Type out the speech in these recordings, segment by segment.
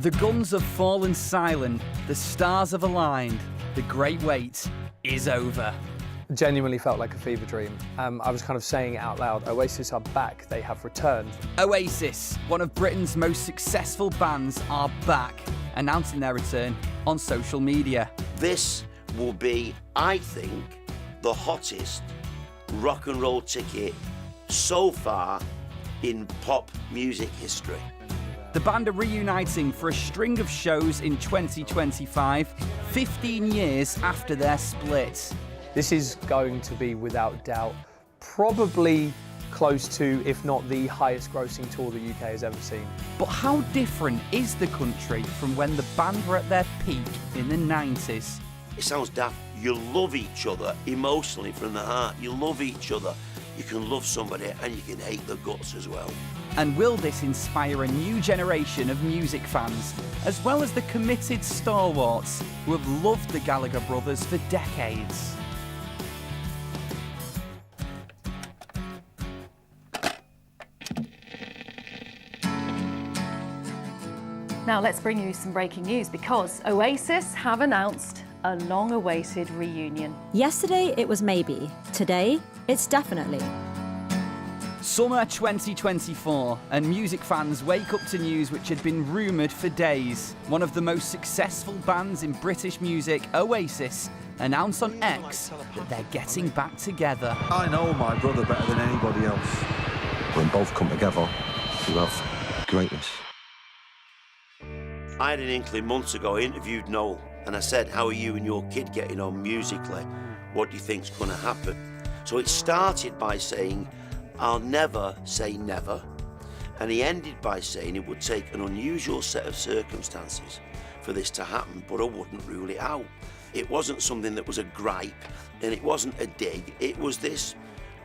The guns have fallen silent, the stars have aligned, the great wait is over. Genuinely felt like a fever dream. I was kind of saying it out loud. Oasis are back, they have returned. Oasis, one of Britain's most successful bands, are back, announcing their return on social media. This will be, I think, the hottest rock and roll ticket so far in pop music history. The band are reuniting for a string of shows in 2025, 15 years after their split. This is going to be, without doubt, probably close to, if not the highest grossing tour the UK has ever seen. But how different is the country from when the band were at their peak in the 90s? It sounds daft. You love each other emotionally from the heart. You love each other. You can love somebody and you can hate the guts as well. And will this inspire a new generation of music fans, as well as the committed stalwarts who have loved the Gallagher brothers for decades? Now let's bring you some breaking news because Oasis have announced a long-awaited reunion. Yesterday it was maybe, today it's definitely. Summer 2024, and music fans wake up to news which had been rumoured for days. One of the most successful bands in British music, Oasis, announced on X that they're getting back together. I know my brother better than anybody else. When both come together, you have greatness. I had an inkling months ago. I interviewed Noel and I said, how are you and your kid getting on musically? What do you think's going to happen? So it started by saying, I'll never say never. And he ended by saying it would take an unusual set of circumstances for this to happen, but I wouldn't rule it out. It wasn't something that was a gripe and it wasn't a dig. It was this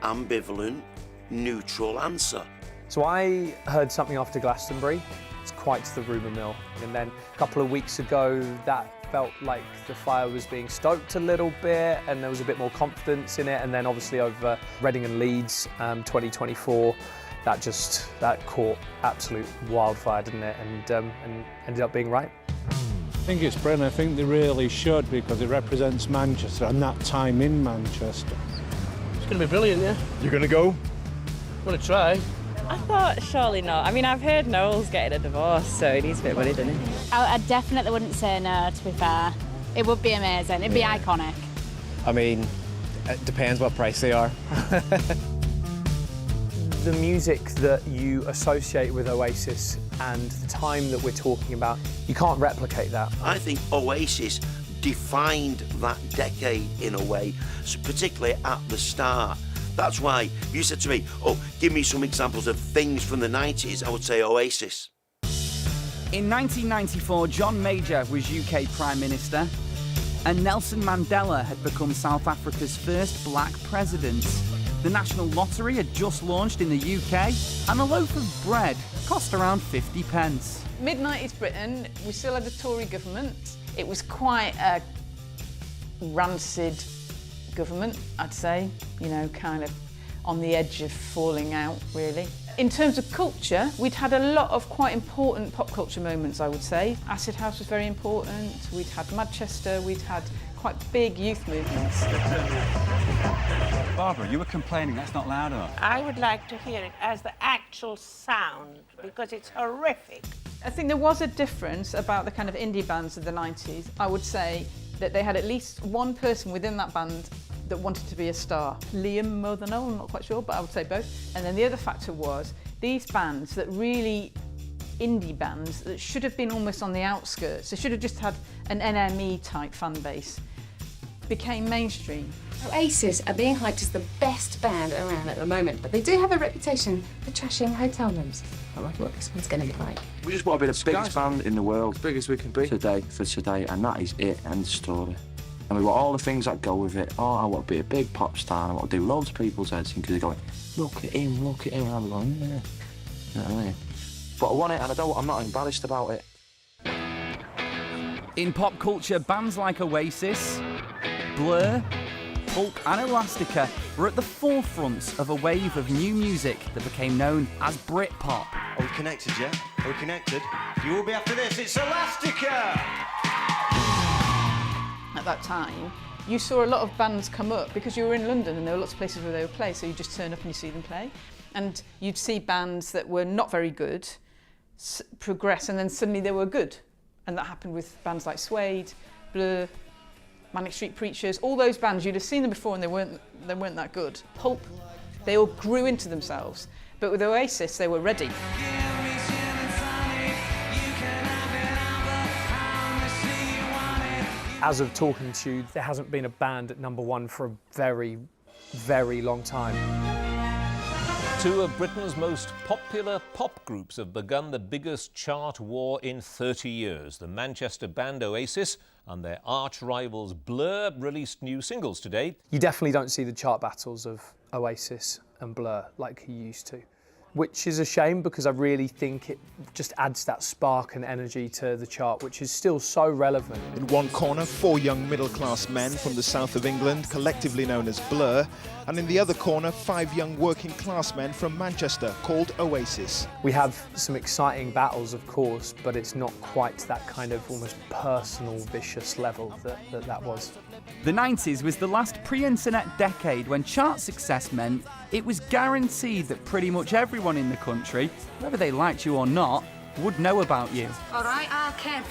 ambivalent, neutral answer. So I heard something after Glastonbury. It's quite the rumour mill. And then a couple of weeks ago, that felt like the fire was being stoked a little bit and there was a bit more confidence in it. And then obviously over Reading and Leeds 2024, that caught absolute wildfire, didn't it? And ended up being right. I think it's brilliant. I think they really should because it represents Manchester and that time in Manchester. It's going to be brilliant, yeah? You're going to go? I'm going to try. I thought surely not. I mean, I've heard Noel's getting a divorce, so he needs a bit of money, doesn't he? I definitely wouldn't say no, to be fair. It would be amazing. It'd be iconic. I mean, it depends what price they are. The music that you associate with Oasis and the time that we're talking about, you can't replicate that. I think Oasis defined that decade in a way, particularly at the start. That's why you said to me, oh, give me some examples of things from the 90s, I would say Oasis. In 1994, John Major was UK Prime Minister, and Nelson Mandela had become South Africa's first black president. The National Lottery had just launched in the UK, and a loaf of bread cost around 50 pence. Mid-90s Britain, we still had a Tory government. It was quite a rancid government, I'd say, you know, kind of on the edge of falling out, really. In terms of culture, we'd had a lot of quite important pop culture moments, I would say. Acid House was very important, we'd had Manchester, we'd had quite big youth movements. Barbara, you were complaining that's not loud enough. I would like to hear it as the actual sound, because it's horrific. I think there was a difference about the kind of indie bands of the 90s. I would say that they had at least one person within that band that wanted to be a star. Liam more than Noel, I'm not quite sure, but I would say both. And then the other factor was these bands that really, indie bands that should have been almost on the outskirts, they should have just had an NME type fan base, became mainstream. Oasis are being hyped as the best band around at the moment, but they do have a reputation for trashing hotel rooms. I wonder what this one's going to be like. We just want to be the biggest band in the world. As big as we can be. Today, and that is it, end story. And we want all the things that go with it. Oh, I want to be a big pop star, I want to do loads of people's heads in because they're going, look at him, and I'm going, yeah. You know what I mean? But I want it and I'm not embarrassed about it. In pop culture, bands like Oasis, Blur, Pulp and Elastica were at the forefront of a wave of new music that became known as Britpop. Are we connected, yeah? Are we connected? You will be after this. It's Elastica! At that time, you saw a lot of bands come up because you were in London and there were lots of places where they would play, so you just turn up and you see them play. And you'd see bands that were not very good progress, and then suddenly they were good. And that happened with bands like Suede, Blur, Manic Street Preachers, all those bands. You'd have seen them before and they weren't that good. Pulp, they all grew into themselves. But with Oasis, they were ready. As of talking to you, there hasn't been a band at #1 for a very, very long time. Two of Britain's most popular pop groups have begun the biggest chart war in 30 years. The Manchester band Oasis and their arch rivals Blur released new singles today. You definitely don't see the chart battles of Oasis and Blur like you used to, which is a shame because I really think it just adds that spark and energy to the chart, which is still so relevant. In one corner, 4 young middle-class men from the south of England, collectively known as Blur, and in the other corner, 5 young working-class men from Manchester, called Oasis. We have some exciting battles, of course, but it's not quite that kind of almost personal, vicious level that was. The 90s was the last pre-internet decade when chart success meant it was guaranteed that pretty much everyone in the country, whether they liked you or not, would know about you. All right, Kev.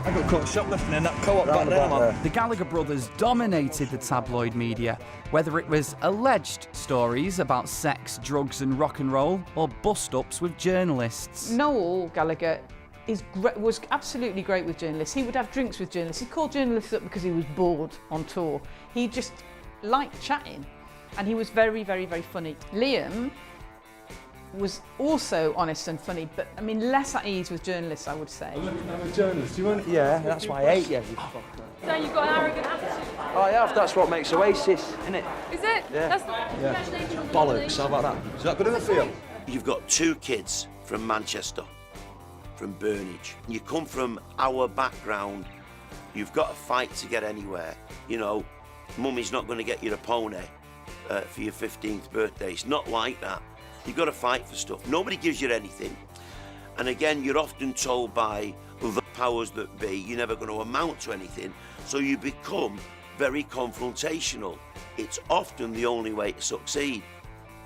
I got caught shoplifting in that co-op back there, man. The Gallagher brothers dominated the tabloid media, whether it was alleged stories about sex, drugs and rock and roll, or bust-ups with journalists. Noel Gallagher was absolutely great with journalists. He would have drinks with journalists. He called journalists up because he was bored on tour. He just liked chatting, and he was very, very, very funny. Liam was also honest and funny, but I mean less at ease with journalists, I would say. I'm a journalist. You want? Yeah, that's why I hate you. So you've got an arrogant attitude? I have. That's what makes Oasis, isn't it? Is it? Yeah. That's congratulations on the Bollocks. How about that? Is that good enough for you? You've got 2 kids from Manchester, from Burnage. You come from our background, you've got to fight to get anywhere. You know, Mummy's not going to get you a pony for your 15th birthday. It's not like that. You've got to fight for stuff. Nobody gives you anything. And again, you're often told by the powers that be, you're never going to amount to anything. So you become very confrontational. It's often the only way to succeed.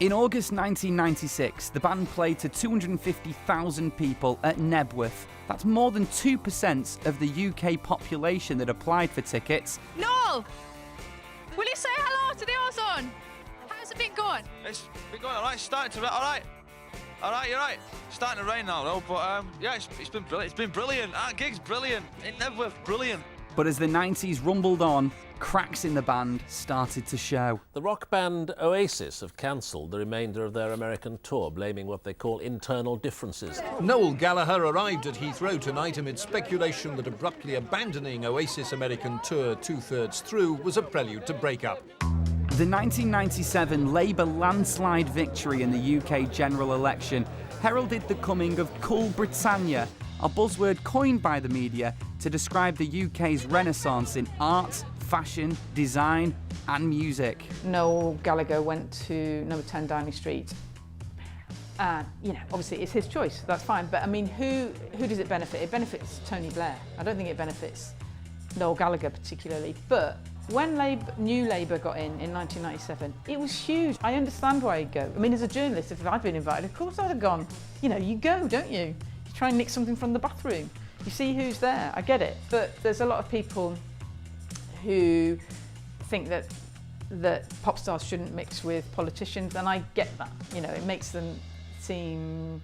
In August 1996, the band played to 250,000 people at Nebworth. That's more than 2% of the UK population that applied for tickets. Noel, will you say hello to the ozone? How's it been going? It's been going all right. It's starting to rain. All right. All right, you're right. It's starting to rain now, though. But yeah, it's been brilliant. It's been brilliant. Our gig's brilliant. In Nebworth, brilliant. But as the 90s rumbled on, cracks in the band started to show. The rock band Oasis have cancelled the remainder of their American tour, blaming what they call internal differences. Noel Gallagher arrived at Heathrow tonight amid speculation that abruptly abandoning Oasis' American tour 2/3 through was a prelude to breakup. The 1997 Labour landslide victory in the UK general election heralded the coming of Cool Britannia, a buzzword coined by the media to describe the UK's renaissance in art, fashion, design and music. Noel Gallagher went to number 10 Downing Street. You know, obviously it's his choice, that's fine, but I mean, who does it benefit? It benefits Tony Blair. I don't think it benefits Noel Gallagher particularly, but when New Labour got in 1997, it was huge. I understand why he'd go. I mean, as a journalist, if I'd been invited, of course I'd have gone. You know, you go, don't you? You try and nick something from the bathroom. You see who's there, I get it. But there's a lot of people who think that pop stars shouldn't mix with politicians, and I get that. You know, it makes them seem,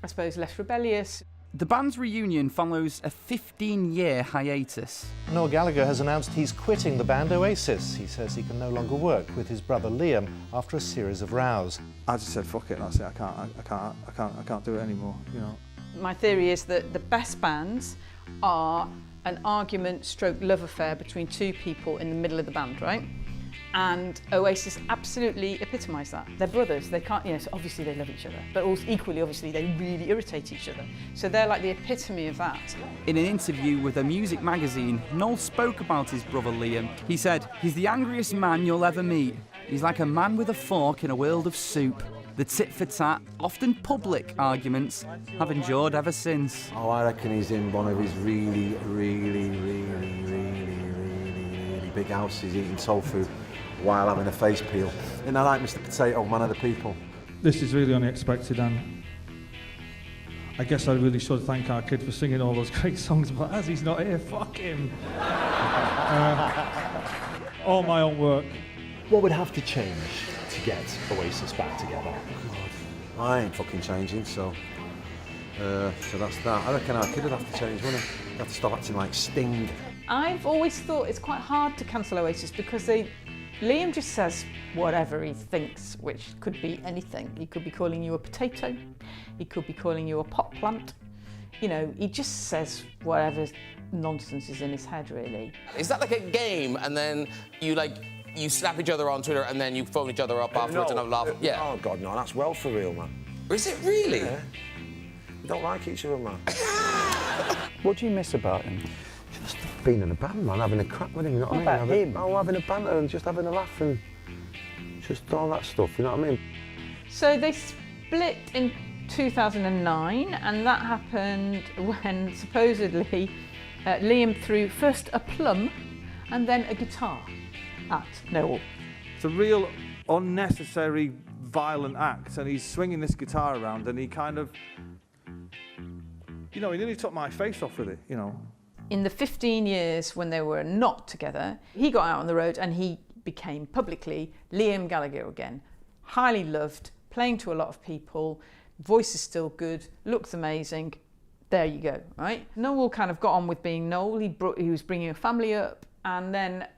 I suppose, less rebellious. The band's reunion follows a 15-year hiatus. Noel Gallagher has announced he's quitting the band Oasis. He says he can no longer work with his brother Liam after a series of rows. I just said, fuck it, that's it. I can't do it anymore, you know. My theory is that the best bands are an argument stroke love affair between 2 people in the middle of the band, right? And Oasis absolutely epitomise that. They're brothers, they can't, you know, so obviously they love each other, but also equally, obviously, they really irritate each other. So they're like the epitome of that. In an interview with a music magazine, Noel spoke about his brother Liam. He said, "He's the angriest man you'll ever meet. He's like a man with a fork in a world of soup." The tit-for-tat, often public arguments have endured ever since. Oh, I reckon he's in one of his really big houses eating soul food while having a face peel. And I like Mr. Potato, man of the people. This is really unexpected, and I guess I really should thank our kid for singing all those great songs, but as he's not here, fuck him. All my own work. What would have to change to get Oasis back together? God, I ain't fucking changing, so that's that. I reckon our kid would have to change, wouldn't he? He'd have to stop acting like Sting. I've always thought it's quite hard to cancel Oasis because Liam just says whatever he thinks, which could be anything. He could be calling you a potato, he could be calling you a pot plant. You know, he just says whatever nonsense is in his head, really. Is that like a game and then you slap each other on Twitter and then you phone each other up afterwards and have a laugh? Yeah. Oh, God, no, that's well for real, man. Is it really? Yeah. We don't like each other, man. What do you miss about him? Just being in a band, man, having a crack with him, you know what I mean? Having a banter and just having a laugh and just all that stuff, you know what I mean? So they split in 2009, and that happened when supposedly Liam threw first a plum and then a guitar at Noel. It's a real unnecessary, violent act, and he's swinging this guitar around, and he kind of, you know, he nearly took my face off with it, you know. In the 15 years when they were not together, he got out on the road and he became publicly Liam Gallagher again. Highly loved, playing to a lot of people, voice is still good, looks amazing. There you go, right? Noel kind of got on with being Noel. He was bringing a family up, and then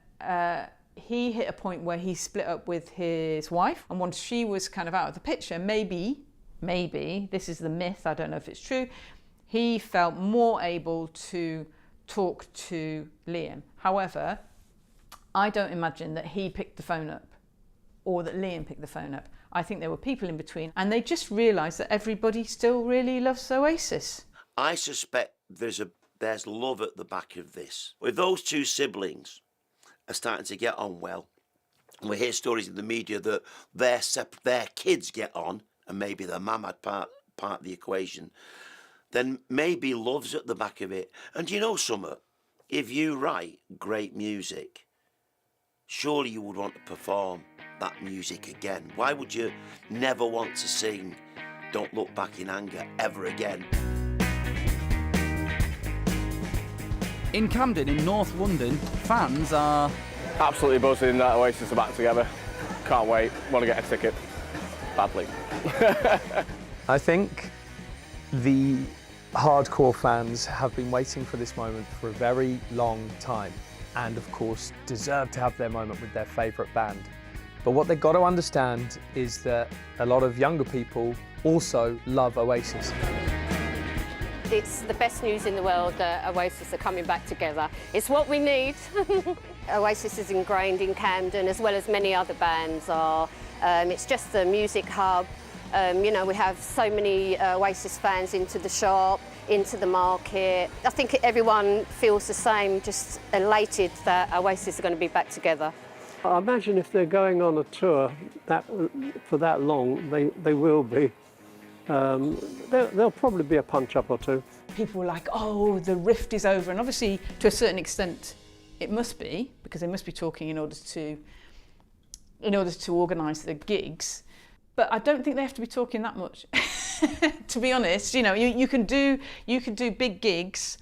he hit a point where he split up with his wife, and once she was kind of out of the picture, maybe, this is the myth, I don't know if it's true, he felt more able to talk to Liam. However, I don't imagine that he picked the phone up or that Liam picked the phone up. I think there were people in between, and they just realised that everybody still really loves Oasis. I suspect there's love at the back of this. With those two siblings are starting to get on well, and we hear stories in the media that their kids get on, and maybe their mum had part of the equation, then maybe love's at the back of it. And you know something? If you write great music, surely you would want to perform that music again. Why would you never want to sing Don't Look Back in Anger ever again? In Camden, in North London, fans are absolutely buzzing that Oasis are back together. Can't wait. Want to get a ticket badly. I think the hardcore fans have been waiting for this moment for a very long time, and of course deserve to have their moment with their favourite band. But what they've got to understand is that a lot of younger people also love Oasis. It's the best news in the world that Oasis are coming back together. It's what we need. Oasis is ingrained in Camden, as well as many other bands are. It's just the music hub. You know, we have so many Oasis fans into the shop, into the market. I think everyone feels the same, just elated that Oasis are going to be back together. I imagine if they're going on a tour for that long, they will be. There'll probably be a punch-up or two. People were like, oh, the rift is over. And obviously, to a certain extent, it must be, because they must be talking in order to organise the gigs. But I don't think they have to be talking that much. To be honest, you know, you can do big gigs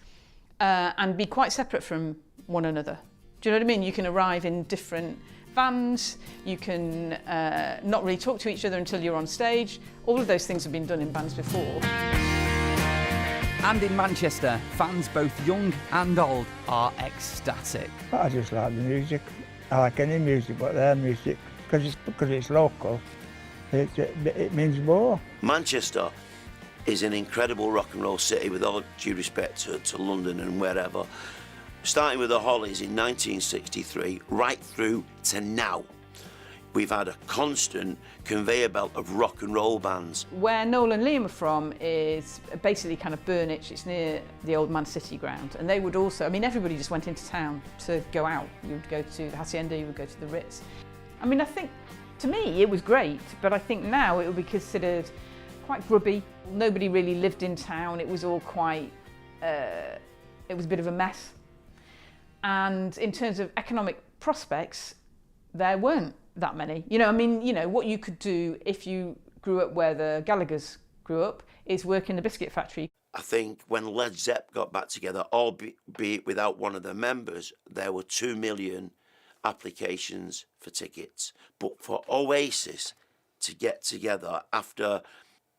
and be quite separate from one another. Do you know what I mean? You can arrive in different vans, you can not really talk to each other until you're on stage. All of those things have been done in bands before. And in Manchester, fans both young and old are ecstatic. I just like the music. I like any music, but their music, because it's local, it means more. Manchester is an incredible rock and roll city, with all due respect to London and wherever. Starting with the Hollies in 1963, right through to now, we've had a constant conveyor belt of rock and roll bands. Where Noel and Liam are from is basically kind of Burnage. It's near the old Man City ground. And they would also, I mean, everybody just went into town to go out. You would go to the Hacienda, you would go to the Ritz. I mean, I think To me, it was great, but I think now it would be considered quite grubby. Nobody really lived in town. It was all quite, it was a bit of a mess. And in terms of economic prospects, there weren't that many. You know, I mean, you know, what you could do if you grew up where the Gallaghers grew up is work in the biscuit factory. I think when Led Zepp got back together, albeit without one of their members, there were 2 million applications for tickets. But for Oasis to get together after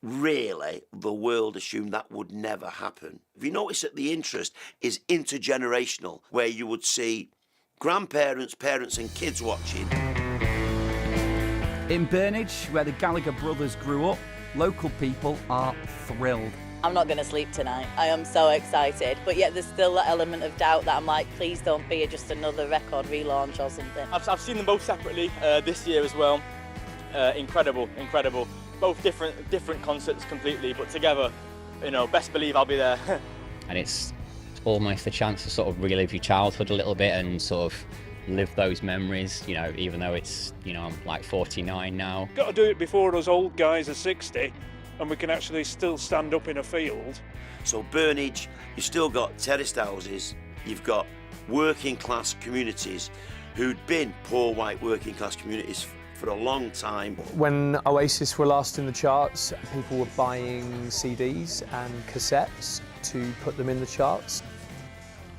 really the world assumed that would never happen. If you notice that the interest is intergenerational, where you would see grandparents, parents and kids watching. In Burnage, where the Gallagher brothers grew up, local people are thrilled. I'm not going to sleep tonight. I am so excited, but yet there's still that element of doubt that I'm like, please don't be just another record relaunch or something. I've seen them both separately this year as well. Incredible. Both different concerts completely, but together, you know, best believe I'll be there. And it's almost a chance to sort of relive your childhood a little bit and sort of live those memories, you know, even though it's, you know, I'm like 49 now. Got to do it before us old guys are 60 and we can actually still stand up in a field. So Burnage, you've still got terraced houses, you've got working class communities who'd been poor white working class communities for a long time. When Oasis were last in the charts, people were buying CDs and cassettes to put them in the charts.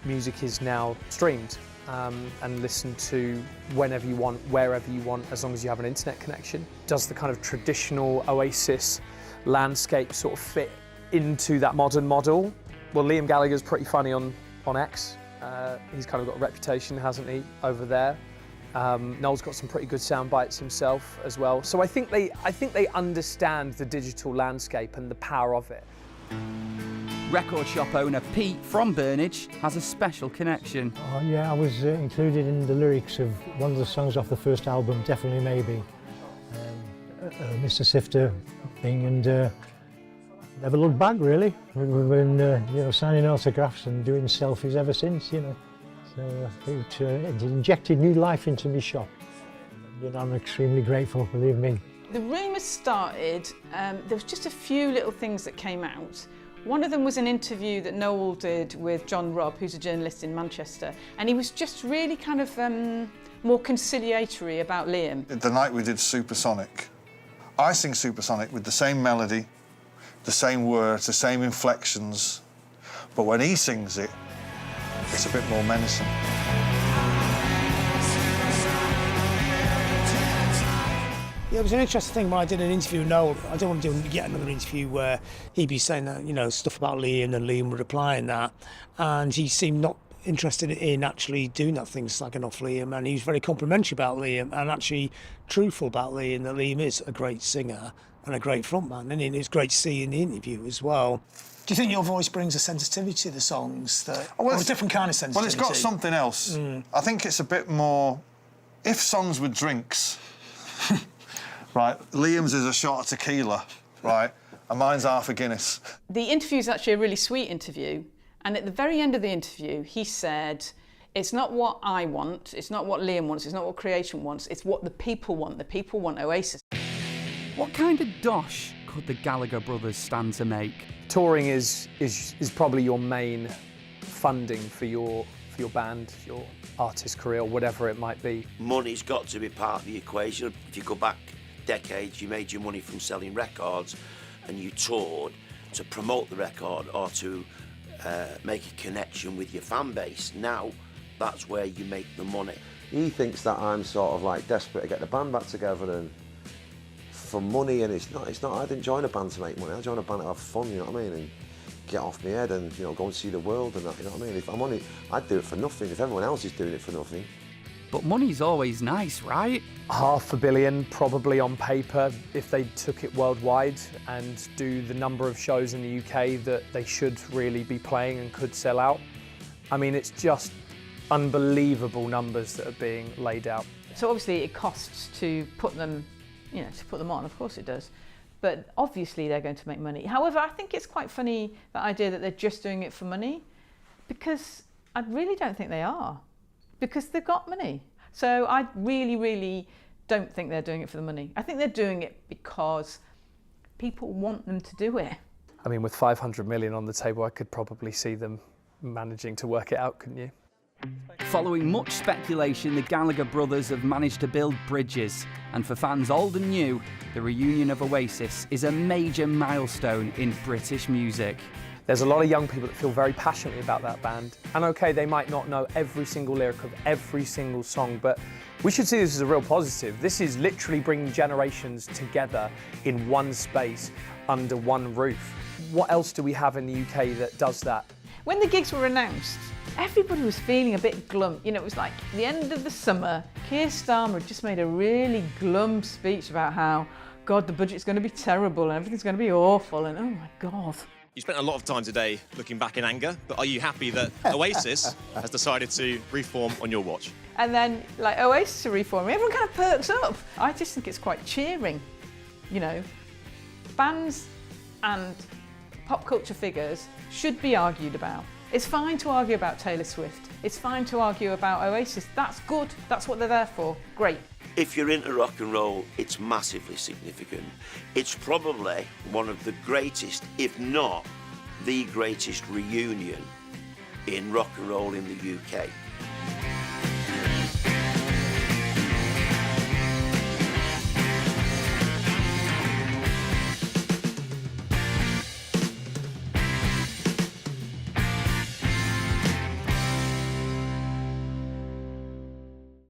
Music is now streamed and listened to whenever you want, wherever you want, as long as you have an internet connection. Does the kind of traditional Oasis landscape sort of fit into that modern model? Well, Liam Gallagher's pretty funny on X. He's kind of got a reputation, hasn't he, over there. Noel's got some pretty good sound bites himself as well. So I think they understand the digital landscape and the power of it. Record shop owner Pete from Burnage has a special connection. Oh yeah, I was included in the lyrics of one of the songs off the first album, Definitely Maybe. Mr. Sifter thing, and never looked back really. We've been you know, signing autographs and doing selfies ever since, you know. So it injected new life into my shop. You know, I'm extremely grateful, believe me. The rumours started, there was just a few little things that came out. One of them was an interview that Noel did with John Robb, who's a journalist in Manchester, and he was just really kind of more conciliatory about Liam. The night we did Supersonic, I sing Supersonic with the same melody, the same words, the same inflections, but when he sings it, it's a bit more menacing. Yeah, it was an interesting thing when I did an interview with Noel. I don't want to do yet another interview where he'd be saying that, you know, stuff about Liam and Liam would reply and that, and he seemed not interested in actually doing that thing, slagging off Liam, and he was very complimentary about Liam and actually truthful about Liam, that Liam is a great singer and a great frontman, and it's great to see in the interview as well. Do you think your voice brings a sensitivity to the songs, or a different kind of sensitivity? Well, it's got something else. I think it's a bit more, if songs were drinks, right, Liam's is a shot of tequila, right, and mine's half a Guinness. The interview is actually a really sweet interview, and at the very end of the interview, he said, it's not what I want, it's not what Liam wants, it's not what Creation wants, it's what the people want. The people want Oasis. What kind of dosh could the Gallagher brothers stand to make? Touring is probably your main funding for your band, your artist career, whatever it might be. Money's got to be part of the equation. If you go back decades, you made your money from selling records and you toured to promote the record or to make a connection with your fan base. Now, that's where you make the money. He thinks that I'm sort of like desperate to get the band back together and for money, and it's not. I didn't join a band to make money. I joined a band to have fun, you know what I mean, and get off my head and, you know, go and see the world and that, you know what I mean. If I'm on it, I'd do it for nothing. If everyone else is doing it for nothing. But money's always nice, right? $500 million probably on paper if they took it worldwide and do the number of shows in the UK that they should really be playing and could sell out. I mean, it's just unbelievable numbers that are being laid out. So obviously it costs to put them, you know, to put them on, of course it does. But obviously they're going to make money. However, I think it's quite funny, the idea that they're just doing it for money, because I really don't think they are, because they've got money. So I really, really don't think they're doing it for the money. I think they're doing it because people want them to do it. I mean, with 500 million on the table, I could probably see them managing to work it out, couldn't you? Following much speculation, the Gallagher brothers have managed to build bridges, and for fans old and new, the reunion of Oasis is a major milestone in British music. There's a lot of young people that feel very passionately about that band. And okay, they might not know every single lyric of every single song, but we should see this as a real positive. This is literally bringing generations together in one space, under one roof. What else do we have in the UK that does that? When the gigs were announced, everybody was feeling a bit glum. You know, it was like the end of the summer. Keir Starmer had just made a really glum speech about how, God, the budget's going to be terrible and everything's going to be awful, and oh my God. You spent a lot of time today looking back in anger, but are you happy that Oasis has decided to reform on your watch? And then, like, Oasis are reforming, everyone kind of perks up. I just think it's quite cheering, you know. Bands and pop culture figures should be argued about. It's fine to argue about Taylor Swift. It's fine to argue about Oasis. That's good. That's what they're there for. Great. If you're into rock and roll, it's massively significant. It's probably one of the greatest, if not the greatest reunion in rock and roll in the UK.